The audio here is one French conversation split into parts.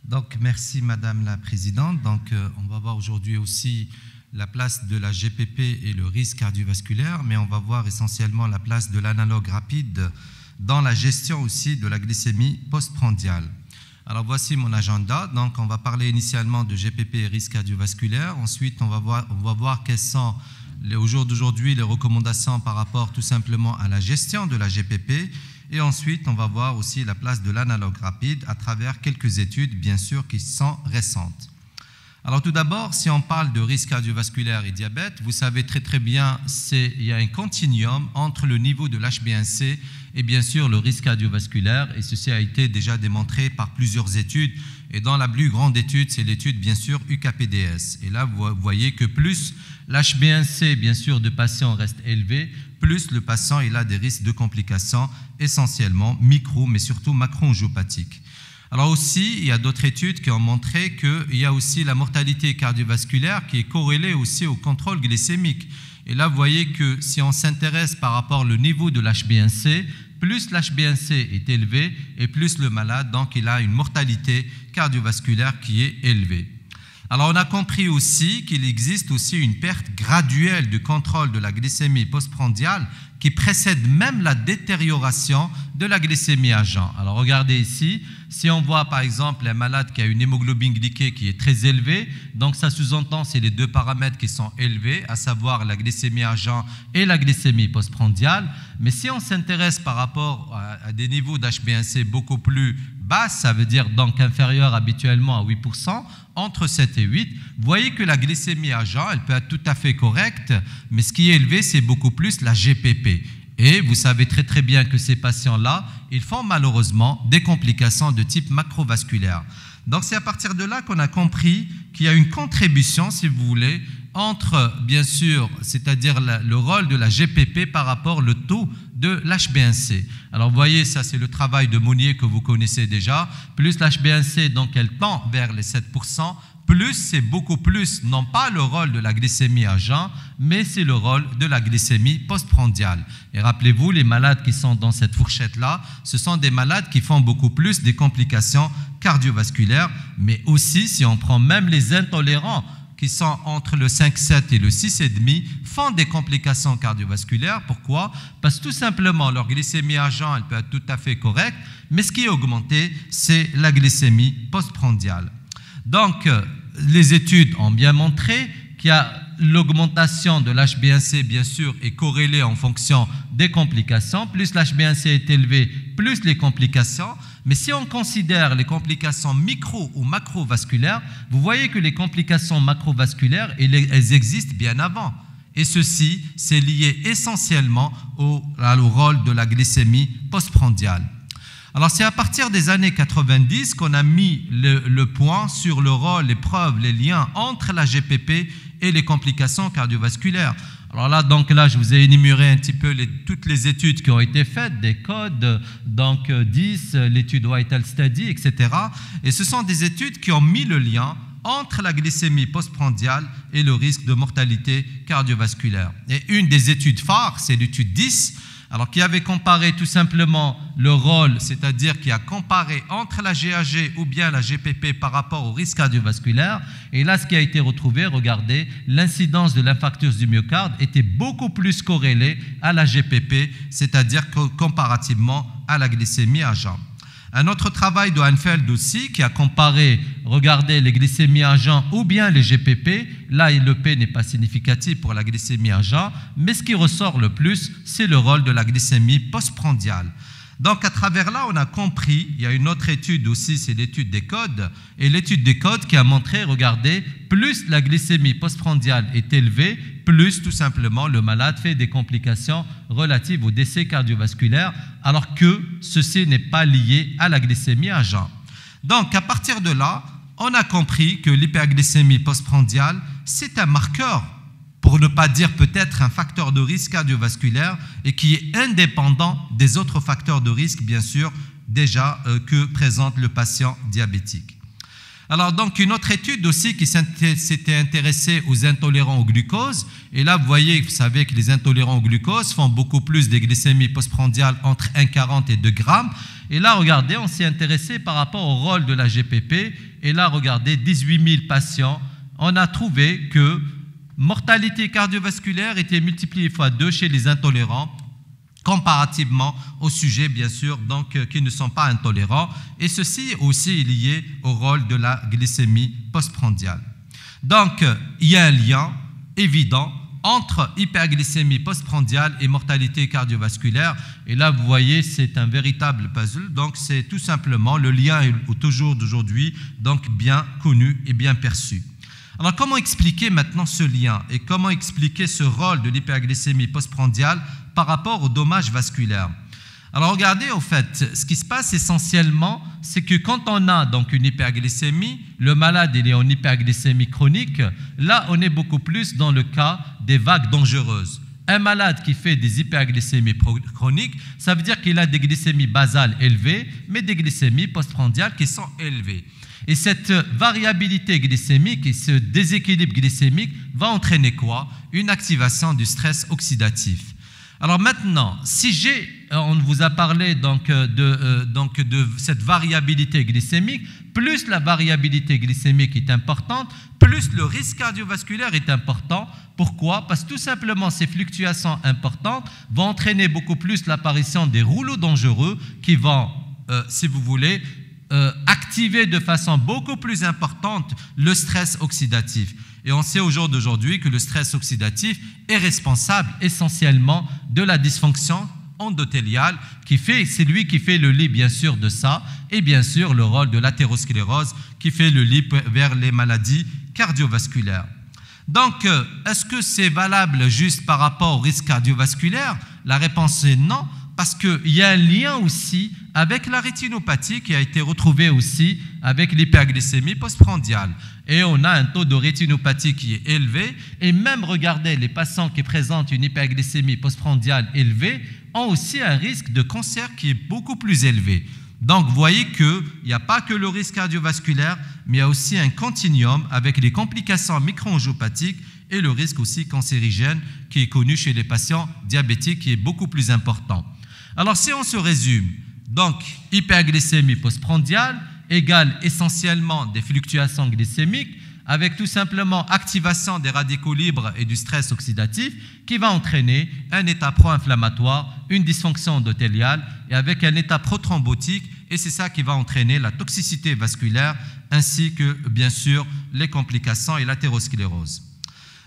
Donc, merci Madame la Présidente. Donc, on va voir aujourd'hui aussi la place de la GPP et le risque cardiovasculaire, mais on va voir essentiellement la place de l'analogue rapide dans la gestion aussi de la glycémie postprandiale. Alors, voici mon agenda. Donc, on va parler initialement de GPP et risque cardiovasculaire. Ensuite, on va voir quelles sont, au jour d'aujourd'hui, les recommandations par rapport tout simplement à la gestion de la GPP. Et ensuite, on va voir aussi la place de l'analogue rapide à travers quelques études, bien sûr, qui sont récentes. Alors tout d'abord, si on parle de risque cardiovasculaire et diabète, vous savez très bien il y a un continuum entre le niveau de l'HbA1c et bien sûr le risque cardiovasculaire, et ceci a été déjà démontré par plusieurs études, et dans la plus grande étude, c'est l'étude bien sûr UKPDS. Et là, vous voyez que plus l'HbA1c bien sûr de patients reste élevé, plus le patient il a des risques de complications essentiellement micro, mais surtout macro-angiopathiques. Alors aussi, il y a d'autres études qui ont montré qu'il y a aussi la mortalité cardiovasculaire qui est corrélée aussi au contrôle glycémique. Et là, vous voyez que si on s'intéresse par rapport au niveau de l'HbA1c, plus l'HbA1c est élevé et plus le malade, donc il a une mortalité cardiovasculaire qui est élevée. Alors on a compris aussi qu'il existe aussi une perte graduelle du contrôle de la glycémie postprandiale qui précède même la détérioration de la glycémie à jeun. Alors regardez ici, si on voit par exemple un malade qui a une hémoglobine glyquée qui est très élevée, donc ça sous-entend c'est les deux paramètres qui sont élevés, à savoir la glycémie à jeun et la glycémie postprandiale. Mais si on s'intéresse par rapport à des niveaux d'HbA1c beaucoup plus bas, ça veut dire donc inférieur habituellement à 8%, entre 7 et 8, vous voyez que la glycémie à jeun, elle peut être tout à fait correcte, mais ce qui est élevé, c'est beaucoup plus la GPP. Et vous savez très bien que ces patients-là, ils font malheureusement des complications de type macrovasculaire. Donc c'est à partir de là qu'on a compris qu'il y a une contribution, si vous voulez, entre, bien sûr, c'est-à-dire le rôle de la GPP par rapport au taux de l'HbA1c. Alors vous voyez, ça c'est le travail de Monnier que vous connaissez déjà. Plus l'HbA1c, donc elle tend vers les 7%, plus c'est beaucoup plus, non pas le rôle de la glycémie à jeun, mais c'est le rôle de la glycémie postprandiale. Et rappelez-vous, les malades qui sont dans cette fourchette-là, ce sont des malades qui font beaucoup plus des complications cardiovasculaires, mais aussi, si on prend même les intolérants, qui sont entre le 5,7 et le 6,5, font des complications cardiovasculaires. Pourquoi? Parce que tout simplement, leur glycémie à jeun, elle peut être tout à fait correcte, mais ce qui est augmenté, c'est la glycémie postprandiale. Donc, les études ont bien montré qu'il y a l'augmentation de l'HbA1c, bien sûr, est corrélée en fonction des complications. Plus l'HbA1c est élevé, plus les complications. Mais si on considère les complications micro- ou macrovasculaires, vous voyez que les complications macrovasculaires, elles existent bien avant. Et ceci, c'est lié essentiellement au rôle de la glycémie postprandiale. Alors, c'est à partir des années 90 qu'on a mis le point sur le rôle, les preuves, les liens entre la GPP et les complications cardiovasculaires. Alors là, je vous ai énuméré un petit peu toutes les études qui ont été faites, des codes, donc 10, l'étude Whitehall Study, etc. Et ce sont des études qui ont mis le lien entre la glycémie postprandiale et le risque de mortalité cardiovasculaire. Et une des études phares, c'est l'étude 10, alors qui avait comparé tout simplement le rôle, c'est-à-dire qui a comparé entre la GAG ou bien la GPP par rapport au risque cardiovasculaire. Et là, ce qui a été retrouvé, regardez, l'incidence de l'infarctus du myocarde était beaucoup plus corrélée à la GPP, c'est-à-dire comparativement à la glycémie à jeun. Un autre travail de Hanfeld aussi qui a comparé, regardez, les glycémies à jeun ou bien les GPP. Là, le P n'est pas significatif pour la glycémie à jeun, mais ce qui ressort le plus, c'est le rôle de la glycémie postprandiale. Donc, à travers là, on a compris, il y a une autre étude aussi, c'est l'étude des codes, et l'étude des codes qui a montré, regardez, plus la glycémie postprandiale est élevée, plus tout simplement le malade fait des complications relatives au décès cardiovasculaire, alors que ceci n'est pas lié à la glycémie à jeun. Donc, à partir de là, on a compris que l'hyperglycémie postprandiale, c'est un marqueur, pour ne pas dire peut-être un facteur de risque cardiovasculaire, et qui est indépendant des autres facteurs de risque, bien sûr, déjà que présente le patient diabétique. Alors, donc, une autre étude aussi qui s'était intéressée aux intolérants au glucose. Et là, vous savez que les intolérants au glucose font beaucoup plus des glycémies postprandiales entre 1,40 et 2 grammes. Et là, regardez, on s'est intéressé par rapport au rôle de la GPP. Et là, regardez, 18 000 patients, on a trouvé que mortalité cardiovasculaire était multipliée fois 2 chez les intolérants, comparativement aux sujets, bien sûr, donc, qui ne sont pas intolérants. Et ceci aussi est lié au rôle de la glycémie postprandiale. Donc, il y a un lien évident entre hyperglycémie postprandiale et mortalité cardiovasculaire. Et là, vous voyez, c'est un véritable puzzle. Donc, c'est tout simplement le lien est toujours d'aujourd'hui, donc bien connu et bien perçu. Alors, comment expliquer maintenant ce lien et comment expliquer ce rôle de l'hyperglycémie postprandiale par rapport aux dommages vasculaires? Alors, regardez, au fait, ce qui se passe essentiellement, c'est que quand on a donc une hyperglycémie, le malade il est en hyperglycémie chronique, là, on est beaucoup plus dans le cas des vagues dangereuses. Un malade qui fait des hyperglycémies chroniques, ça veut dire qu'il a des glycémies basales élevées, mais des glycémies postprandiales qui sont élevées. Et cette variabilité glycémique et ce déséquilibre glycémique va entraîner quoi? Une activation du stress oxydatif. Alors maintenant, si on vous a parlé donc de cette variabilité glycémique, plus la variabilité glycémique est importante, plus le risque cardiovasculaire est important. Pourquoi? Parce que tout simplement, ces fluctuations importantes vont entraîner beaucoup plus l'apparition des rouleaux dangereux qui vont, si vous voulez, activer de façon beaucoup plus importante le stress oxydatif. Et on sait au jour d'aujourd'hui que le stress oxydatif est responsable essentiellement de la dysfonction endothéliale c'est lui qui fait le lit bien sûr de ça et bien sûr le rôle de l'athérosclérose qui fait le lit vers les maladies cardiovasculaires. Donc, est-ce que c'est valable juste par rapport au risque cardiovasculaire? La réponse est non, parce qu'il y a un lien aussi avec la rétinopathie qui a été retrouvé aussi avec l'hyperglycémie postprandiale. Et on a un taux de rétinopathie qui est élevé. Et même, regardez, les patients qui présentent une hyperglycémie postprandiale élevée ont aussi un risque de cancer qui est beaucoup plus élevé. Donc, vous voyez qu'il n'y a pas que le risque cardiovasculaire, mais il y a aussi un continuum avec les complications micro-angiopathiques et le risque aussi cancérigène qui est connu chez les patients diabétiques qui est beaucoup plus important. Alors, si on se résume, donc, hyperglycémie postprandiale égale essentiellement des fluctuations glycémiques avec tout simplement activation des radicaux libres et du stress oxydatif qui va entraîner un état pro-inflammatoire, une dysfonction endothéliale et avec un état prothrombotique et c'est ça qui va entraîner la toxicité vasculaire ainsi que, bien sûr, les complications et l'athérosclérose.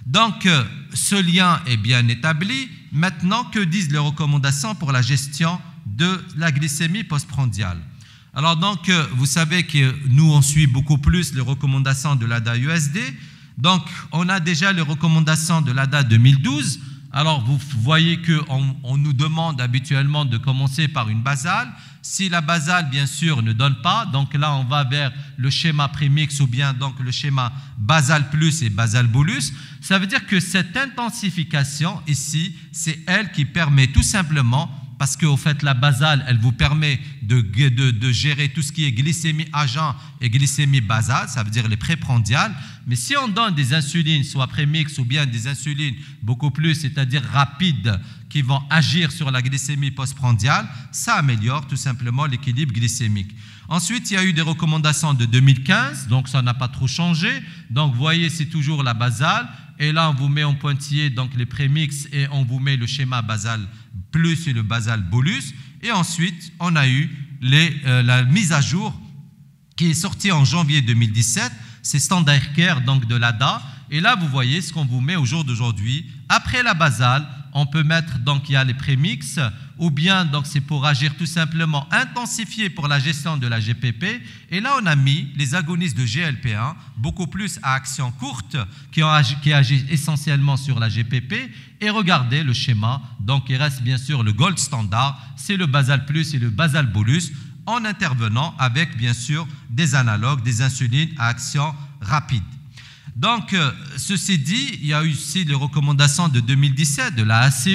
Donc, ce lien est bien établi. Maintenant, que disent les recommandations pour la gestion de la glycémie postprandiale? Alors donc, vous savez que nous, on suit beaucoup plus les recommandations de l'ADA-USD. Donc, on a déjà les recommandations de l'ADA 2012. Alors, vous voyez qu'on nous demande habituellement de commencer par une basale. Si la basale, bien sûr, ne donne pas, donc là, on va vers le schéma prémix ou bien donc le schéma basal plus et basal bolus. Ça veut dire que cette intensification ici, c'est elle qui permet tout simplement, parce qu'au fait, la basale, elle vous permet de gérer tout ce qui est glycémie agent et glycémie basale, ça veut dire les préprandiales. Mais si on donne des insulines, soit prémix ou bien des insulines beaucoup plus, c'est-à-dire rapides, qui vont agir sur la glycémie postprandiale, ça améliore tout simplement l'équilibre glycémique. Ensuite, il y a eu des recommandations de 2015, donc ça n'a pas trop changé. Donc, vous voyez, c'est toujours la basale. Et là, on vous met en pointillé donc les prémix et on vous met le schéma basal plus et le basal bolus. Et ensuite, on a eu la mise à jour qui est sortie en janvier 2017. C'est Standard Care donc de l'ADA. Et là, vous voyez ce qu'on vous met au jour d'aujourd'hui. Après la basale, on peut mettre, donc il y a les prémix, ou bien donc c'est pour agir tout simplement intensifier pour la gestion de la GPP. Et là, on a mis les agonistes de GLP-1, beaucoup plus à action courte, qui agissent essentiellement sur la GPP. Et regardez le schéma, donc il reste bien sûr le gold standard, c'est le basal plus et le basal bolus, en intervenant avec bien sûr des analogues, des insulines à action rapide. Donc, ceci dit, il y a aussi les recommandations de 2017 de la ACE.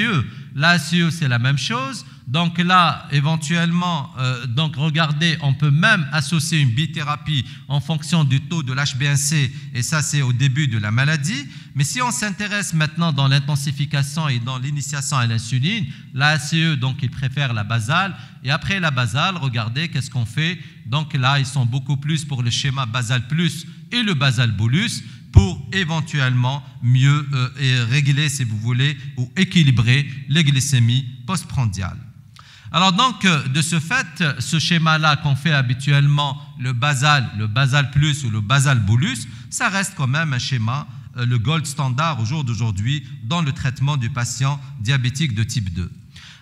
La ACE, c'est la même chose. Donc là, éventuellement, donc regardez, on peut même associer une bithérapie en fonction du taux de l'HbA1c, et ça c'est au début de la maladie. Mais si on s'intéresse maintenant dans l'intensification et dans l'initiation à l'insuline, la ACE, donc ils préfèrent la basale, et après la basale, regardez qu'est-ce qu'on fait. Donc là, ils sont beaucoup plus pour le schéma basal plus et le basal bolus, pour éventuellement mieux régler, si vous voulez, ou équilibrer les glycémies postprandiales. Alors donc, de ce fait, ce schéma-là qu'on fait habituellement, le basal plus ou le basal bolus, ça reste quand même un schéma, le gold standard au jour d'aujourd'hui dans le traitement du patient diabétique de type 2.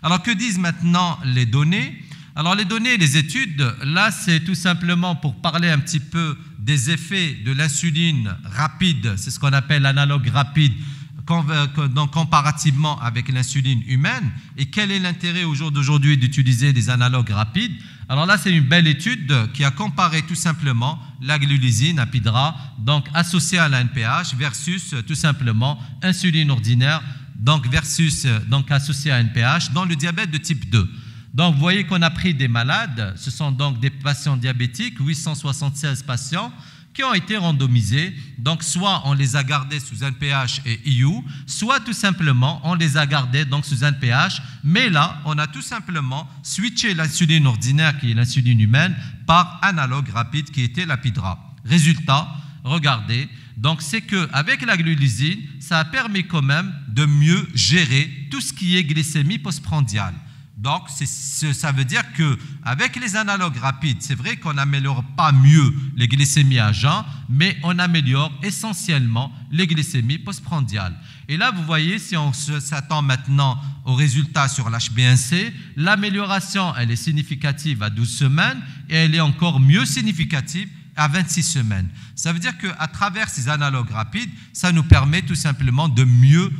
Alors que disent maintenant les données? Alors les données et les études, là c'est tout simplement pour parler un petit peu des effets de l'insuline rapide, c'est ce qu'on appelle l'analogue rapide, donc comparativement avec l'insuline humaine. Et quel est l'intérêt au jour d'aujourd'hui d'utiliser des analogues rapides? Alors là, c'est une belle étude qui a comparé tout simplement la glulizine, Apidra, donc associée à la NPH versus tout simplement insuline ordinaire, donc versus donc associée à NPH dans le diabète de type 2. Donc vous voyez qu'on a pris des malades, ce sont donc des patients diabétiques, 876 patients, qui ont été randomisés, donc soit on les a gardés sous NPH et IU, soit tout simplement on les a gardés donc sous NPH, mais là on a tout simplement switché l'insuline ordinaire qui est l'insuline humaine par analogue rapide qui était l'Apidra. Résultat, regardez, donc c'est qu'avec la glulizine, ça a permis quand même de mieux gérer tout ce qui est glycémie postprandiale. Donc, ça veut dire qu'avec les analogues rapides, c'est vrai qu'on n'améliore pas mieux les glycémies à jeun, mais on améliore essentiellement les glycémies postprandiales. Et là, vous voyez, si on s'attend maintenant aux résultats sur l'HbA1c, l'amélioration, elle est significative à 12 semaines et elle est encore mieux significative à 26 semaines. Ça veut dire qu'à travers ces analogues rapides, ça nous permet tout simplement de mieux,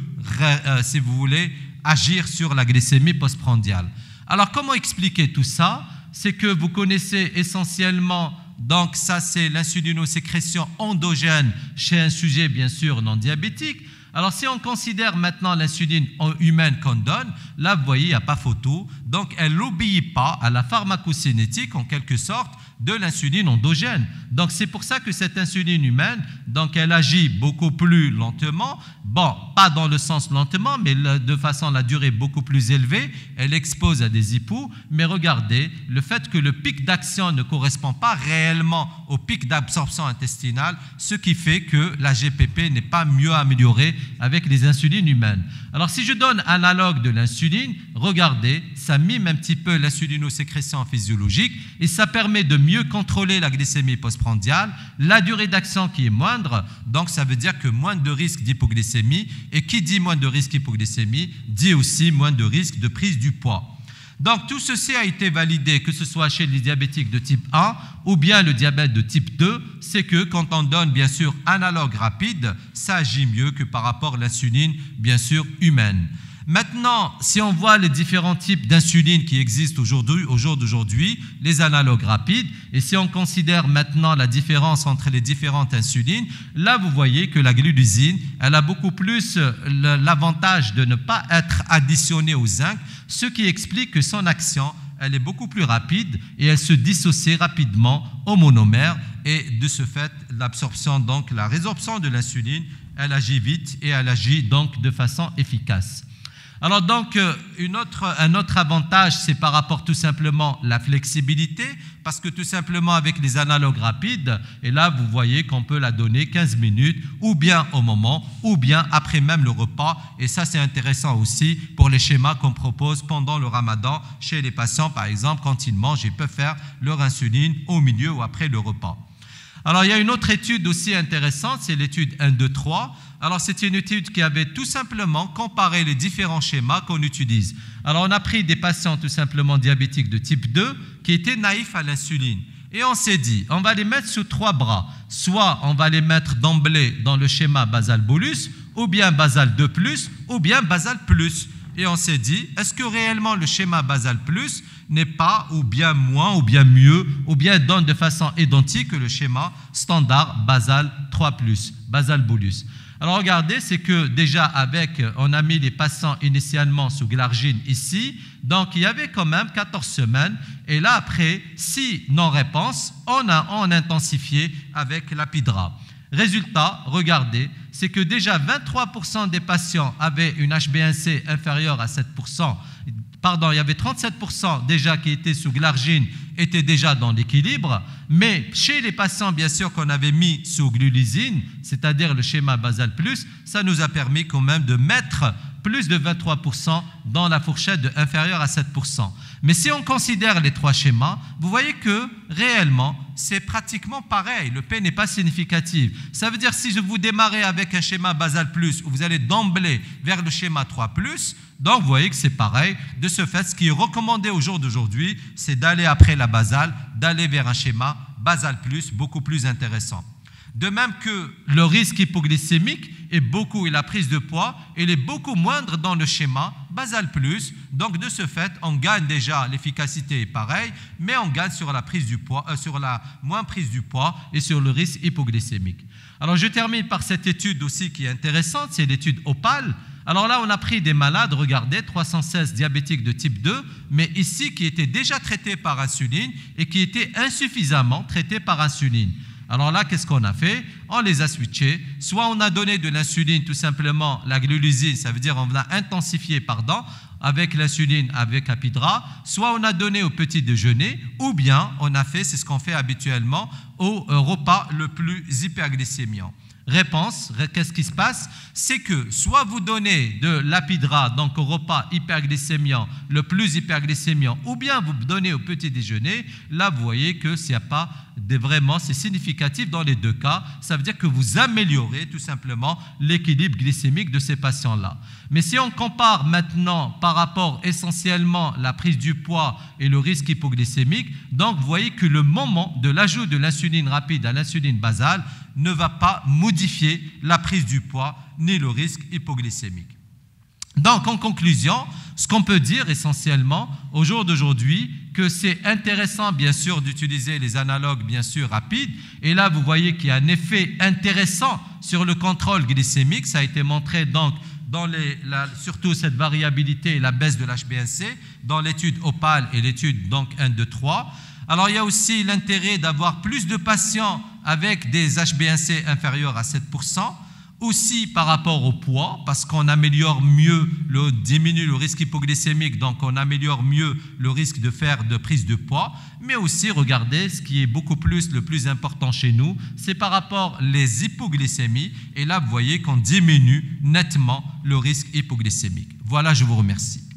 si vous voulez, agir sur la glycémie postprandiale. Alors, comment expliquer tout ça? C'est que vous connaissez essentiellement, donc ça c'est l'insulinosécrétion endogène chez un sujet bien sûr non diabétique. Alors, si on considère maintenant l'insuline humaine qu'on donne, là vous voyez, il n'y a pas photo, donc elle n'obéit pas à la pharmacocinétique en quelque sorte de l'insuline endogène. Donc c'est pour ça que cette insuline humaine, donc elle agit beaucoup plus lentement, bon, pas dans le sens lentement, mais de façon la durée beaucoup plus élevée, elle expose à des hypos, mais regardez, le fait que le pic d'action ne correspond pas réellement au pic d'absorption intestinale, ce qui fait que la GPP n'est pas mieux améliorée avec les insulines humaines. Alors si je donne analogue de l'insuline, regardez, ça mime un petit peu l'insulinosécrétion physiologique et ça permet de mieux contrôler la glycémie postprandiale, la durée d'action qui est moindre, donc ça veut dire que moins de risque d'hypoglycémie, et qui dit moins de risque d'hypoglycémie dit aussi moins de risque de prise du poids. Donc tout ceci a été validé, que ce soit chez les diabétiques de type 1 ou bien le diabète de type 2, c'est que quand on donne bien sûr analogue rapide, ça agit mieux que par rapport à l'insuline bien sûr humaine. Maintenant, si on voit les différents types d'insuline qui existent au jour d'aujourd'hui, les analogues rapides, et si on considère maintenant la différence entre les différentes insulines, là vous voyez que la glulizine, elle a beaucoup plus l'avantage de ne pas être additionnée au zinc, ce qui explique que son action, elle est beaucoup plus rapide et elle se dissocie rapidement au monomère, et de ce fait, l'absorption, donc la résorption de l'insuline, elle agit vite et elle agit donc de façon efficace. Alors donc, un autre avantage, c'est par rapport tout simplement la flexibilité, parce que tout simplement avec les analogues rapides, et là vous voyez qu'on peut la donner 15 minutes, ou bien au moment, ou bien après même le repas, et ça c'est intéressant aussi pour les schémas qu'on propose pendant le ramadan chez les patients, par exemple, quand ils mangent, ils peuvent faire leur insuline au milieu ou après le repas. Alors, il y a une autre étude aussi intéressante, c'est l'étude 1, 2, 3. Alors, c'est une étude qui avait tout simplement comparé les différents schémas qu'on utilise. Alors, on a pris des patients tout simplement diabétiques de type 2 qui étaient naïfs à l'insuline. Et on s'est dit, on va les mettre sous 3 bras. Soit on va les mettre d'emblée dans le schéma basal bolus, ou bien basal 2+, ou bien basal plus. Et on s'est dit, est-ce que réellement le schéma basal plus n'est pas ou bien moins ou bien mieux ou bien donne de façon identique que le schéma standard basal 3+, basal bolus. Alors regardez, c'est que déjà on a mis les patients initialement sous glargine ici, donc il y avait quand même 14 semaines, et là après, si non-réponse, on a intensifié avec l'apidra. Résultat, regardez, c'est que déjà 23% des patients avaient une HbA1c inférieure à 7%, il y avait 37% déjà qui étaient sous glargine, étaient déjà dans l'équilibre, mais chez les patients, bien sûr, qu'on avait mis sous glulizine, c'est-à-dire le schéma basal plus, ça nous a permis quand même de mettre plus de 23% dans la fourchette de inférieure à 7%. Mais si on considère les trois schémas, vous voyez que réellement, c'est pratiquement pareil. Le P n'est pas significatif. Ça veut dire si vous démarrez avec un schéma basal plus, vous allez d'emblée vers le schéma 3 plus, donc vous voyez que c'est pareil. De ce fait, ce qui est recommandé au jour d'aujourd'hui, c'est d'aller après la basale, d'aller vers un schéma basal plus, beaucoup plus intéressant. De même que le risque hypoglycémique et la prise de poids, elle est beaucoup moindre dans le schéma basal plus. Donc de ce fait, on gagne déjà, l'efficacité est pareille, mais on gagne sur la prise du poids, sur la moins prise du poids et sur le risque hypoglycémique. Alors je termine par cette étude aussi qui est intéressante, c'est l'étude OPAL. Alors là, on a pris des malades, regardez, 316 diabétiques de type 2, mais ici qui étaient déjà traités par insuline et qui étaient insuffisamment traités par insuline. Alors là, qu'est-ce qu'on a fait? On les a switchés. Soit on a donné de l'insuline, tout simplement la glulizine, ça veut dire on a intensifié, avec l'insuline, avec apidra. Soit on a donné au petit déjeuner, ou bien on a fait, c'est ce qu'on fait habituellement, au repas le plus hyperglycémiant. Réponse, qu'est-ce qui se passe? C'est que soit vous donnez de l'apidra, donc au repas hyperglycémiant, le plus hyperglycémiant, ou bien vous donnez au petit déjeuner, là vous voyez que s'il n'y a pas vraiment, c'est significatif dans les deux cas, ça veut dire que vous améliorez tout simplement l'équilibre glycémique de ces patients-là. Mais si on compare maintenant par rapport essentiellement la prise du poids et le risque hypoglycémique, donc vous voyez que le moment de l'ajout de l'insuline rapide à l'insuline basale ne va pas modifier la prise du poids ni le risque hypoglycémique. Donc, en conclusion, ce qu'on peut dire essentiellement au jour d'aujourd'hui, que c'est intéressant bien sûr d'utiliser les analogues bien sûr rapides. Et là, vous voyez qu'il y a un effet intéressant sur le contrôle glycémique. Ça a été montré donc surtout cette variabilité et la baisse de l'HbA1c dans l'étude OPAL et l'étude donc 1, 2, 3. Alors, il y a aussi l'intérêt d'avoir plus de patients avec des HbA1c inférieurs à 7%. Aussi par rapport au poids, parce qu'on améliore mieux, diminue le risque hypoglycémique, donc on améliore mieux le risque de prise de poids. Mais aussi, regardez, ce qui est le plus important chez nous, c'est par rapport aux hypoglycémies. Et là, vous voyez qu'on diminue nettement le risque hypoglycémique. Voilà, je vous remercie.